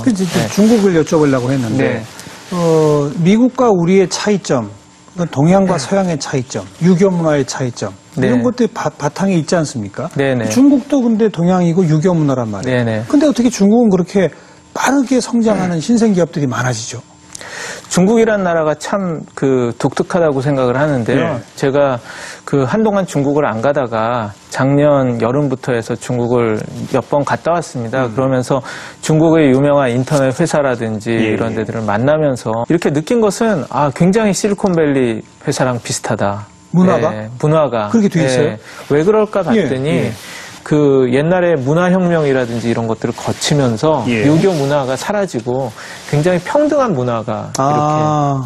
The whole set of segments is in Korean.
그치, 중국을 여쭤보려고 했는데 미국과 우리의 차이점, 동양과 서양의 차이점, 유교 문화의 차이점 이런 것들이 바탕에 있지 않습니까? 중국도 근데 동양이고 유교 문화란 말이에요. 근데 어떻게 중국은 그렇게 빠르게 성장하는 신생기업들이 많아지죠? 중국이란 나라가 참 독특하다고 생각을 하는데요. 제가 한동안 중국을 안 가다가 작년 여름부터 해서 중국을 몇 번 갔다 왔습니다. 그러면서 중국의 유명한 인터넷 회사라든지 이런 데들을 만나면서 이렇게 느낀 것은 굉장히 실리콘밸리 회사랑 비슷하다. 문화가? 문화가. 그렇게 돼 있어요? 왜 그럴까 봤더니 옛날에 문화혁명이라든지 이런 것들을 거치면서 유교 문화가 사라지고 굉장히 평등한 문화가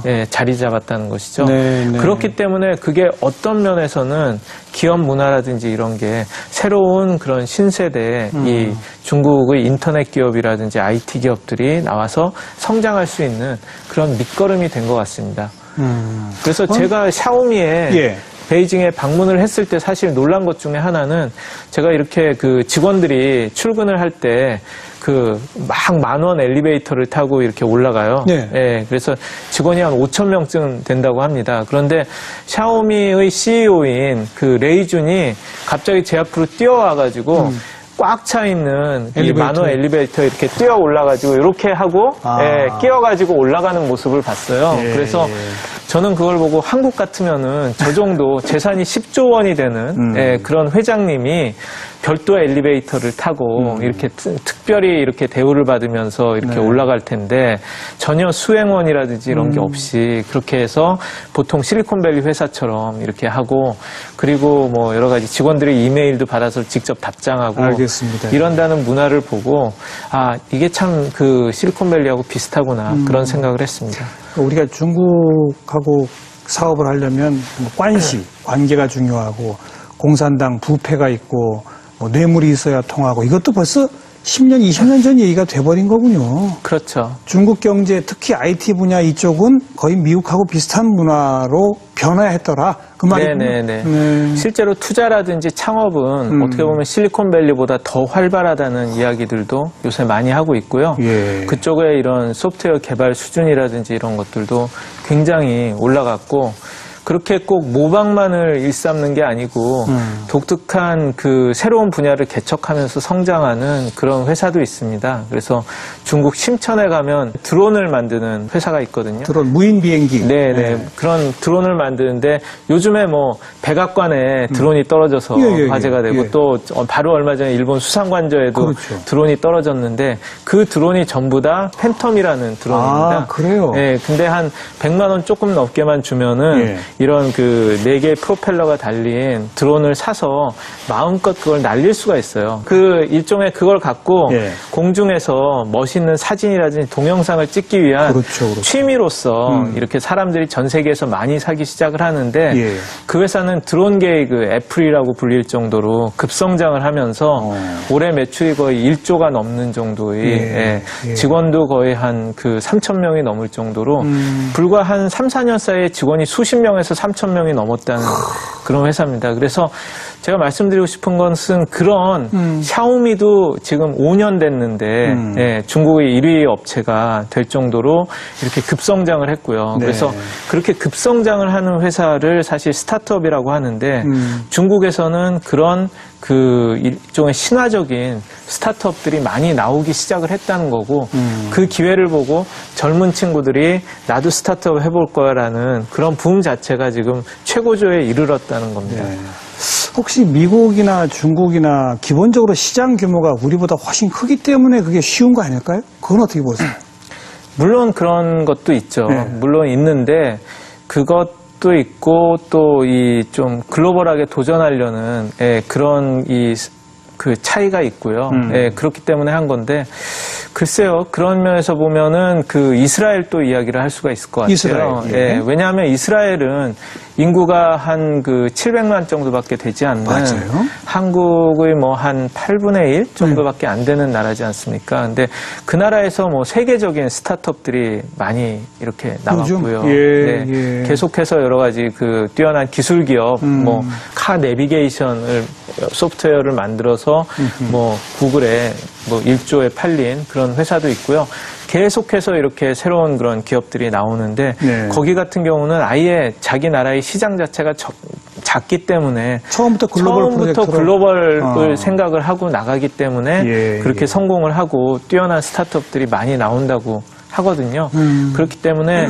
이렇게 자리 잡았다는 것이죠. 그렇기 때문에 그게 어떤 면에서는 기업 문화라든지 이런 게 새로운 그런 신세대 이 중국의 인터넷 기업이라든지 IT 기업들이 나와서 성장할 수 있는 그런 밑거름이 된 것 같습니다. 그래서 제가 샤오미에 베이징에 방문을 했을 때 사실 놀란 것 중에 하나는 제가 이렇게 직원들이 출근을 할 때 막 만원 엘리베이터를 타고 이렇게 올라가요. 그래서 직원이 한 5,000명쯤 된다고 합니다. 그런데 샤오미의 CEO인 레이준이 갑자기 제 앞으로 뛰어와가지고 꽉 차 있는 이 만원 엘리베이터 이렇게 뛰어 올라가지고 이렇게 하고 끼어가지고 올라가는 모습을 봤어요. 그래서 저는 그걸 보고 한국 같으면은 저 정도 재산이 10조 원이 되는 그런 회장님이 별도 엘리베이터를 타고 이렇게 특별히 이렇게 대우를 받으면서 이렇게 올라갈 텐데 전혀 수행원이라든지 이런 게 없이 그렇게 해서 보통 실리콘밸리 회사처럼 이렇게 하고 그리고 뭐 여러 가지 직원들의 이메일도 받아서 직접 답장하고 알겠습니다. 이런다는 문화를 보고 이게 참 실리콘밸리하고 비슷하구나 그런 생각을 했습니다. 우리가 중국하고 사업을 하려면 관계가 중요하고 공산당 부패가 있고 뭐 뇌물이 있어야 통하고 이것도 벌써 10년, 20년 전 얘기가 돼버린 거군요. 그렇죠. 중국 경제, 특히 IT 분야 이쪽은 거의 미국하고 비슷한 문화로 변화했더라. 그 말이군요. 네네네. 실제로 투자라든지 창업은 어떻게 보면 실리콘밸리보다 더 활발하다는 이야기들도 요새 많이 하고 있고요. 그쪽에 이런 소프트웨어 개발 수준이라든지 이런 것들도 굉장히 올라갔고 그렇게 꼭 모방만을 일삼는 게 아니고 독특한 새로운 분야를 개척하면서 성장하는 그런 회사도 있습니다. 그래서 중국 심천에 가면 드론을 만드는 회사가 있거든요. 드론, 무인 비행기. 네네. 그런 드론을 만드는데 요즘에 뭐 백악관에 드론이 떨어져서 화제가 되고 또 바로 얼마 전에 일본 수상관저에도 드론이 떨어졌는데 그 드론이 전부 다 팬텀이라는 드론입니다. 그래요? 네. 근데 한 100만 원 조금 넘게만 주면은 이런 4개의 프로펠러가 달린 드론을 사서 마음껏 그걸 날릴 수가 있어요. 일종의 그걸 갖고 공중에서 멋있는 사진이라든지 동영상을 찍기 위한 취미로서 이렇게 사람들이 전 세계에서 많이 사기 시작을 하는데 그 회사는 드론계의 애플이라고 불릴 정도로 급성장을 하면서 올해 매출이 거의 1조가 넘는 정도의 직원도 거의 한 3,000명이 넘을 정도로 불과 한 3, 4년 사이에 직원이 수십 명에서 3,000명이 넘었다는 그런 회사입니다. 그래서 제가 말씀드리고 싶은 것은 그런 샤오미도 지금 5년 됐는데 중국의 1위 업체가 될 정도로 이렇게 급성장을 했고요. 그래서 그렇게 급성장을 하는 회사를 사실 스타트업이라고 하는데 중국에서는 그런 일종의 신화적인 스타트업들이 많이 나오기 시작을 했다는 거고 그 기회를 보고 젊은 친구들이 나도 스타트업 해볼 거야라는 그런 붐 자체가 지금 최고조에 이르렀다는 겁니다. 혹시 미국이나 중국이나 기본적으로 시장 규모가 우리보다 훨씬 크기 때문에 그게 쉬운 거 아닐까요? 그건 어떻게 보세요? 물론 그런 것도 있죠. 물론 있는데 그것도 있고 또 좀 글로벌하게 도전하려는 그런 차이가 있고요. 그렇기 때문에 한 건데 글쎄요. 그런 면에서 보면은 이스라엘 또 이야기를 할 수가 있을 것 같아요. 왜냐하면 이스라엘은 인구가 한 700만 정도밖에 되지 않는 한국의 뭐 한 8분의 1 정도밖에 안 되는 나라지 않습니까? 근데 그 나라에서 뭐 세계적인 스타트업들이 많이 이렇게 나왔고요. 계속해서 여러 가지 뛰어난 기술 기업, 뭐 카 내비게이션을 소프트웨어를 만들어서 뭐 구글에 뭐 1조에 팔린 그런 회사도 있고요. 계속해서 이렇게 새로운 그런 기업들이 나오는데 네. 거기 같은 경우는 아예 자기 나라의 시장 자체가 작기 때문에 처음부터 글로벌을 생각을 하고 나가기 때문에 그렇게 성공을 하고 뛰어난 스타트업들이 많이 나온다고 하거든요. 그렇기 때문에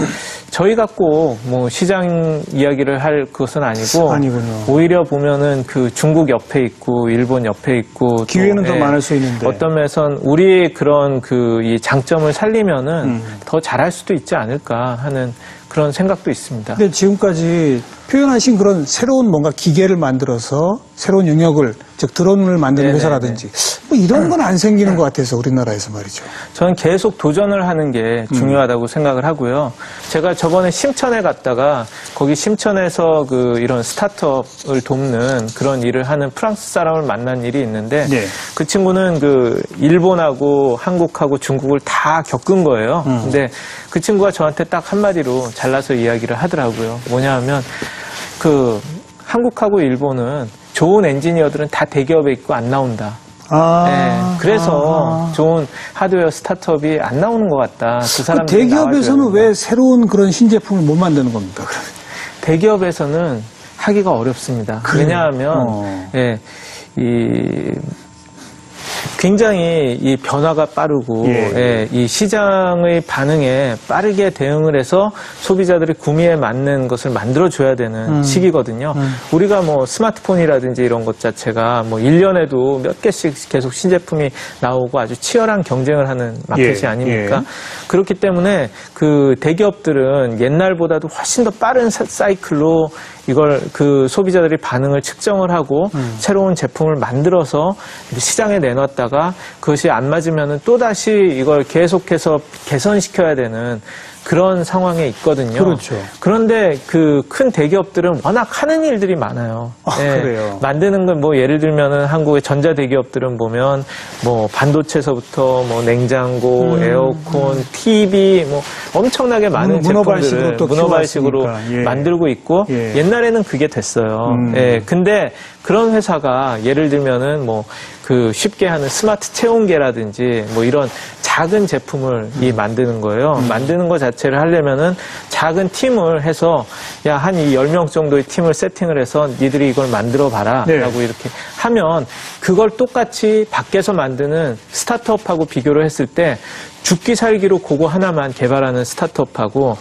저희가 꼭 뭐 시장 이야기를 할 것은 아니군요. 오히려 보면은 그 중국 옆에 있고 일본 옆에 있고 기회는 더 많을 수 있는데 어떤 면에선 우리의 그런 그 이 장점을 살리면은 더 잘할 수도 있지 않을까 하는 그런 생각도 있습니다. 근데 지금까지 표현하신 그런 새로운 뭔가 기계를 만들어서 새로운 영역을 즉 드론을 만드는 회사라든지 뭐 이런 건 안 생기는 것 같아서 우리나라에서 말이죠. 저는 계속 도전을 하는 게 중요하다고 생각을 하고요. 제가 저번에 심천에 갔다가 거기 심천에서 그 이런 스타트업을 돕는 그런 일을 하는 프랑스 사람을 만난 일이 있는데 그 친구는 그 일본하고 한국하고 중국을 다 겪은 거예요. 근데 그 친구가 저한테 딱 한마디로 잘라서 이야기를 하더라고요. 뭐냐 하면 그 한국하고 일본은 좋은 엔지니어들은 다 대기업에 있고 안 나온다. 그래서 좋은 하드웨어 스타트업이 안 나오는 것 같다. 그 사람들이 대기업에서는 왜 새로운 그런 신제품을 못 만드는 겁니까? 대기업에서는 하기가 어렵습니다. 왜냐하면 굉장히 이 변화가 빠르고 이 시장의 반응에 빠르게 대응을 해서 소비자들이 구매에 맞는 것을 만들어줘야 되는 시기거든요. 우리가 뭐 스마트폰이라든지 이런 것 자체가 뭐 1년에도 몇 개씩 계속 신제품이 나오고 아주 치열한 경쟁을 하는 마켓이 아닙니까? 그렇기 때문에 그 대기업들은 옛날보다도 훨씬 더 빠른 사이클로 이걸 그 소비자들이 반응을 측정을 하고 새로운 제품을 만들어서 시장에 내놨다가 그것이 안 맞으면은 또다시 이걸 계속해서 개선시켜야 되는 그런 상황에 있거든요. 그렇죠. 그런데 그 큰 대기업들은 워낙 하는 일들이 많아요. 그래요. 만드는 건 뭐 예를 들면은 한국의 전자 대기업들은 보면 뭐 반도체서부터 뭐 냉장고, 에어컨, TV 뭐 엄청나게 많은 제품들을 문어발식으로 만들고 있고 옛날에는 그게 됐어요. 근데 그런 회사가 예를 들면은 뭐 그 쉽게 하는 스마트 체온계라든지 뭐 이런 작은 제품을 만드는 거예요. 만드는 것 자체를 하려면은 작은 팀을 해서 야, 한 10명 정도의 팀을 세팅을 해서 니들이 이걸 만들어 봐라 라고 이렇게 하면 그걸 똑같이 밖에서 만드는 스타트업하고 비교를 했을 때 죽기 살기로 그거 하나만 개발하는 스타트업하고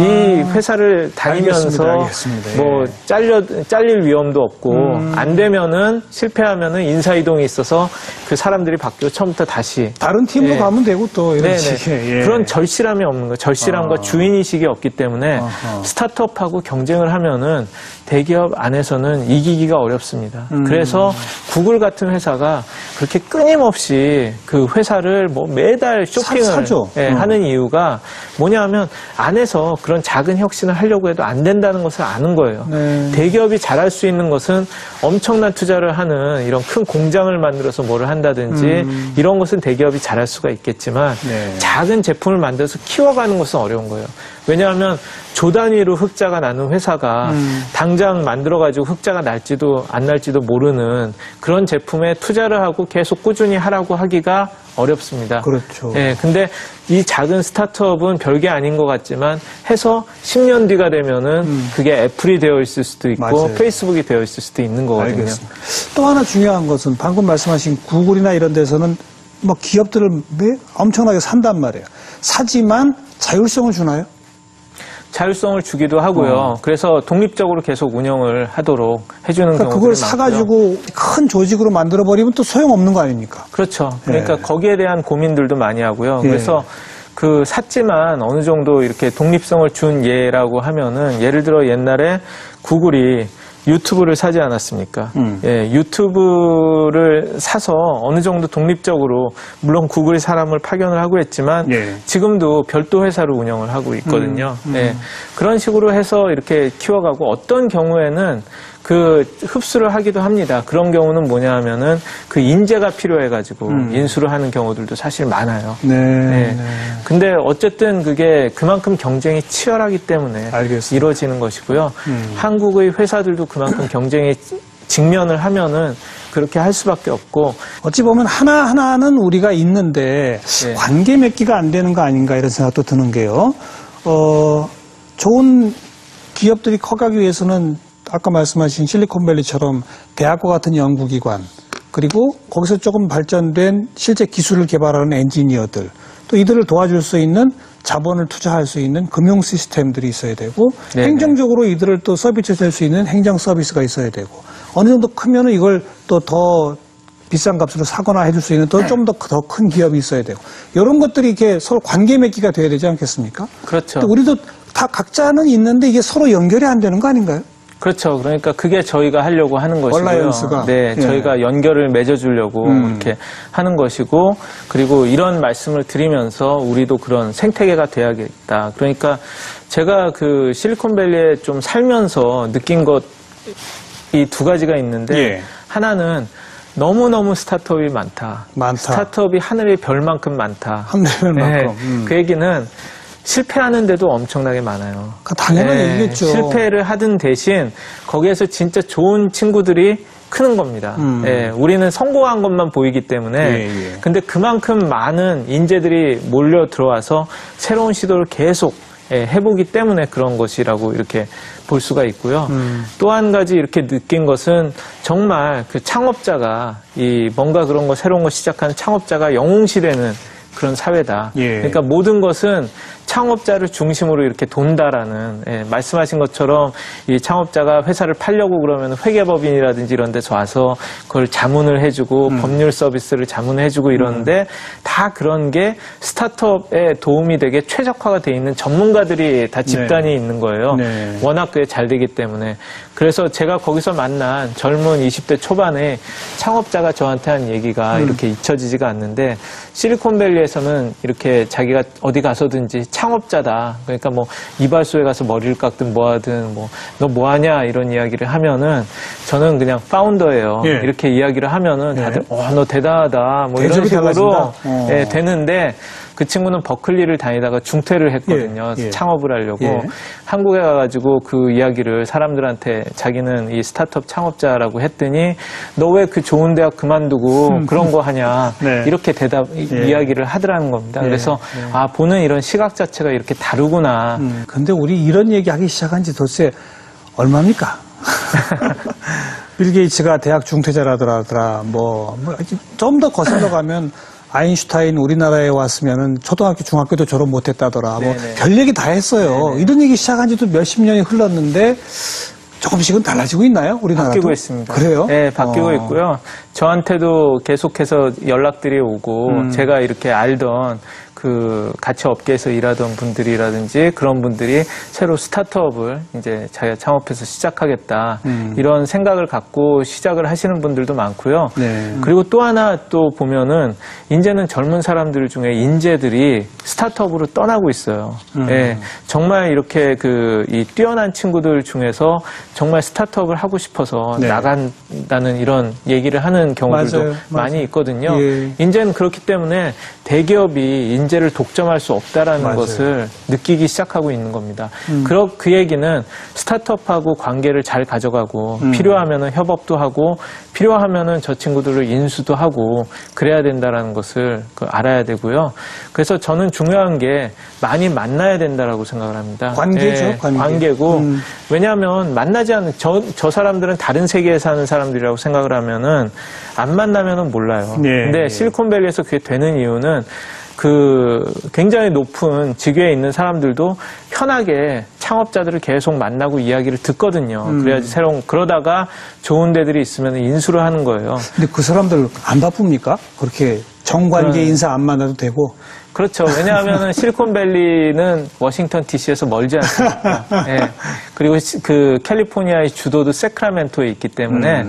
이 회사를 다니면서 알겠습니다. 뭐 잘릴 위험도 없고 안 되면은 실패하면은 인사이동이 있어서 그 사람들이 바뀌고 처음부터 다시 다른 팀으로 가면 되고 또 이런 식의 그런 절실함이 없는 거예요. 절실함과 주인의식이 없기 때문에 스타트업하고 경쟁을 하면은 대기업 안에서는 이기기가 어렵습니다. 그래서 구글 같은 회사가 그렇게 끊임없이 그 회사를 뭐 매달 쇼핑을 하는 이유가 뭐냐 하면 안에서 그런 작은 혁신을 하려고 해도 안 된다는 것을 아는 거예요. 대기업이 잘할 수 있는 것은 엄청난 투자를 하는 이런 큰 공장을 만들어서 뭐를 한다든지 이런 것은 대기업이 잘할 수가 있겠지만 작은 제품을 만들어서 키워가는 것은 어려운 거예요. 왜냐하면 조 단위로 흑자가 나는 회사가 당장 만들어가지고 흑자가 날지도 안 날지도 모르는 그런 제품에 투자를 하고 계속 꾸준히 하라고 하기가 어렵습니다. 그렇죠. 근데 이 작은 스타트업은 별게 아닌 것 같지만 해서 10년 뒤가 되면은 그게 애플이 되어 있을 수도 있고 페이스북이 되어 있을 수도 있는 거거든요. 알겠습니다. 또 하나 중요한 것은 방금 말씀하신 구글이나 이런 데서는 뭐 기업들을 엄청나게 산단 말이에요. 사지만 자율성을 주나요? 자율성을 주기도 하고요. 그래서 독립적으로 계속 운영을 하도록 해주는 경우가 많고요. 그걸 사가지고 큰 조직으로 만들어버리면 또 소용없는 거 아닙니까? 그렇죠. 그러니까 거기에 대한 고민들도 많이 하고요. 그래서 그 샀지만 어느 정도 이렇게 독립성을 준 예라고 하면은 예를 들어 옛날에 구글이 유튜브를 사지 않았습니까? 유튜브를 사서 어느 정도 독립적으로 물론 구글이 사람을 파견을 하고 했지만 지금도 별도 회사로 운영을 하고 있거든요. 그런 식으로 해서 이렇게 키워가고 어떤 경우에는 그 흡수를 하기도 합니다. 그런 경우는 뭐냐 하면은 그 인재가 필요해가지고 인수를 하는 경우들도 사실 많아요. 근데 어쨌든 그게 그만큼 경쟁이 치열하기 때문에 이루어지는 것이고요. 한국의 회사들도 그만큼 경쟁이 직면을 하면은 그렇게 할 수밖에 없고 어찌 보면 하나하나는 우리가 있는데 네. 관계 맺기가 안 되는 거 아닌가 이런 생각도 드는 게요. 좋은 기업들이 커가기 위해서는 아까 말씀하신 실리콘밸리처럼 대학과 같은 연구기관 그리고 거기서 조금 발전된 실제 기술을 개발하는 엔지니어들 또 이들을 도와줄 수 있는 자본을 투자할 수 있는 금융 시스템들이 있어야 되고 네네. 행정적으로 이들을 또 서비스할 수 있는 행정 서비스가 있어야 되고 어느 정도 크면은 이걸 또 더 비싼 값으로 사거나 해줄 수 있는 좀 더 큰 기업이 있어야 되고 이런 것들이 이렇게 서로 관계 맺기가 돼야 되지 않겠습니까? 그렇죠. 우리도 다 각자는 있는데 이게 서로 연결이 안 되는 거 아닌가요? 그렇죠. 그러니까 그게 저희가 하려고 하는 것이고요. 얼라이언스가. 네, 예. 저희가 연결을 맺어주려고 이렇게 하는 것이고, 그리고 이런 말씀을 드리면서 우리도 그런 생태계가 돼야겠다. 그러니까 제가 그 실리콘밸리에 좀 살면서 느낀 것 이 두 가지가 있는데 예. 하나는 너무너무 스타트업이 많다. 스타트업이 하늘의 별만큼 많다. 하늘의 별만큼. 네, 그 얘기는 실패하는데도 엄청나게 많아요. 당연한 얘기겠죠. 실패를 하든 대신 거기에서 진짜 좋은 친구들이 크는 겁니다. 예, 우리는 성공한 것만 보이기 때문에 근데 그만큼 많은 인재들이 몰려 들어와서 새로운 시도를 계속 해보기 때문에 그런 것이라고 이렇게 볼 수가 있고요. 또 한 가지 이렇게 느낀 것은 정말 그 창업자가 이 뭔가 그런 거 새로운 거 시작하는 창업자가 영웅시되는 그런 사회다. 예. 그러니까 모든 것은 창업자를 중심으로 이렇게 돈다라는 말씀하신 것처럼 이 창업자가 회사를 팔려고 그러면 회계법인이라든지 이런 데서 와서 그걸 자문을 해주고 법률 서비스를 자문해주고 이러는데 다 그런 게 스타트업에 도움이 되게 최적화가 돼 있는 전문가들이 다 집단이 있는 거예요. 네. 워낙 그게 잘 되기 때문에. 그래서 제가 거기서 만난 젊은 20대 초반에 창업자가 저한테 한 얘기가 이렇게 잊혀지지가 않는데 실리콘밸리에서는 이렇게 자기가 어디 가서든지 창업자다. 그러니까 뭐 이발소에 가서 머리를 깎든 뭐 하든 뭐 너 뭐 하냐 이런 이야기를 하면은 저는 그냥 파운더예요. 예. 이렇게 이야기를 하면은 다들 너 대단하다 뭐 이런 식으로 되는데 그 친구는 버클리를 다니다가 중퇴를 했거든요. 창업을 하려고. 한국에 가가지고 그 이야기를 사람들한테 자기는 이 스타트업 창업자라고 했더니 너 왜 그 좋은 대학 그만두고 그런 거 하냐. 이렇게 이야기를 하더라는 겁니다. 그래서 보는 이런 시각 자체가 이렇게 다르구나. 근데 우리 이런 얘기 하기 시작한 지 도대체 얼마입니까? 빌 게이츠가 대학 중퇴자라더라. 좀 더 거슬러 가면 아인슈타인 우리나라에 왔으면은 초등학교, 중학교도 졸업 못했다더라. 뭐 별 얘기 다 했어요. 네네. 이런 얘기 시작한 지도 몇십 년이 흘렀는데 조금씩은 달라지고 있나요? 우리나라도? 바뀌고 있습니다. 그래요? 네, 바뀌고 있고요. 저한테도 계속해서 연락들이 오고 제가 이렇게 알던 그 같이 업계에서 일하던 분들이라든지 그런 분들이 새로 스타트업을 이제 자기가 창업해서 시작하겠다 이런 생각을 갖고 시작을 하시는 분들도 많고요. 네. 그리고 또 하나 또 보면은 이제는 젊은 사람들 중에 인재들이 스타트업으로 떠나고 있어요. 네, 정말 이렇게 이 뛰어난 친구들 중에서 정말 스타트업을 하고 싶어서 나간다는 이런 얘기를 하는 경우들도 많이 있거든요. 이제는 그렇기 때문에 대기업이 인재를 독점할 수 없다라는 것을 느끼기 시작하고 있는 겁니다. 그 얘기는 스타트업하고 관계를 잘 가져가고 필요하면은 협업도 하고 필요하면은 저 친구들을 인수도 하고 그래야 된다라는 것을 알아야 되고요. 그래서 저는 중요한 게 많이 만나야 된다라고 생각을 합니다. 관계죠. 관계고 왜냐하면 만나지 않는 저 사람들은 다른 세계에 사는 사람들이라고 생각을 하면은 안 만나면은 몰라요. 근데 실리콘밸리에서 그게 되는 이유는 굉장히 높은 직위에 있는 사람들도 편하게 창업자들을 계속 만나고 이야기를 듣거든요. 그래야지 그러다가 좋은 데들이 있으면 인수를 하는 거예요. 근데 그 사람들 안 바쁩니까? 그렇게 정관계 인사 안 만나도 되고. 그렇죠. 왜냐하면 실리콘밸리는 워싱턴 DC에서 멀지 않습니까? 그리고 캘리포니아의 주도도 세크라멘토에 있기 때문에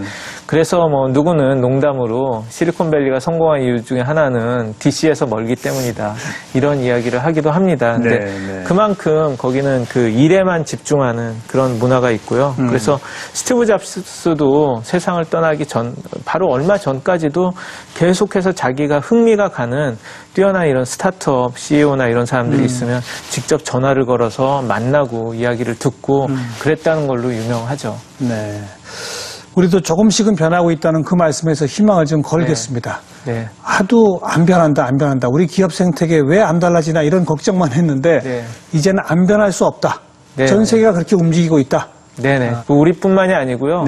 그래서 누구는 농담으로 실리콘밸리가 성공한 이유 중에 하나는 DC에서 멀기 때문이다. 이런 이야기를 하기도 합니다. 근데 그만큼 거기는 일에만 집중하는 그런 문화가 있고요. 그래서 스티브 잡스도 세상을 떠나기 바로 얼마 전까지도 계속해서 자기가 흥미가 가는 뛰어난 이런 스타트업 CEO나 이런 사람들이 있으면 직접 전화를 걸어서 만나고 이야기를 듣고 그랬다는 걸로 유명하죠. 네. 우리도 조금씩은 변하고 있다는 그 말씀에서 희망을 좀 걸겠습니다. 네. 하도 안 변한다. 우리 기업 생태계 왜 안 달라지나 이런 걱정만 했는데 이제는 안 변할 수 없다. 전 세계가 그렇게 움직이고 있다. 네네. 우리뿐만이 아니고요.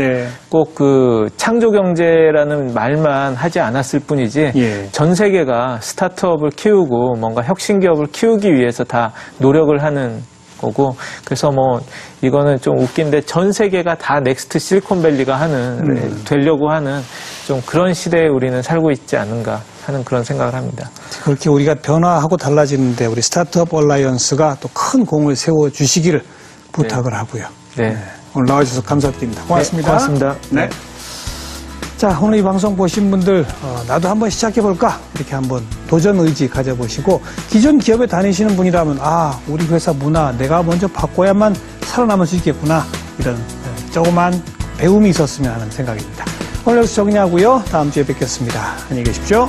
꼭 그 창조경제라는 말만 하지 않았을 뿐이지 전 세계가 스타트업을 키우고 뭔가 혁신기업을 키우기 위해서 다 노력을 하는 거고, 그래서 뭐 이거는 좀 웃긴데 전 세계가 다 넥스트 실리콘밸리가 하는 되려고 하는 좀 그런 시대에 우리는 살고 있지 않는가 하는 그런 생각을 합니다. 그렇게 우리가 변화하고 달라지는데 우리 스타트업 얼라이언스가 또 큰 공을 세워 주시기를 부탁을 하고요. 오늘 나와주셔서 감사드립니다. 고맙습니다. 고맙습니다. 네. 자, 오늘 이 방송 보신 분들 나도 한번 시작해볼까? 이렇게 한번 도전 의지 가져보시고 기존 기업에 다니시는 분이라면 우리 회사 문화 내가 먼저 바꿔야만 살아남을 수 있겠구나. 이런 조그만 배움이 있었으면 하는 생각입니다. 오늘 여기서 정리하고요. 다음 주에 뵙겠습니다. 안녕히 계십시오.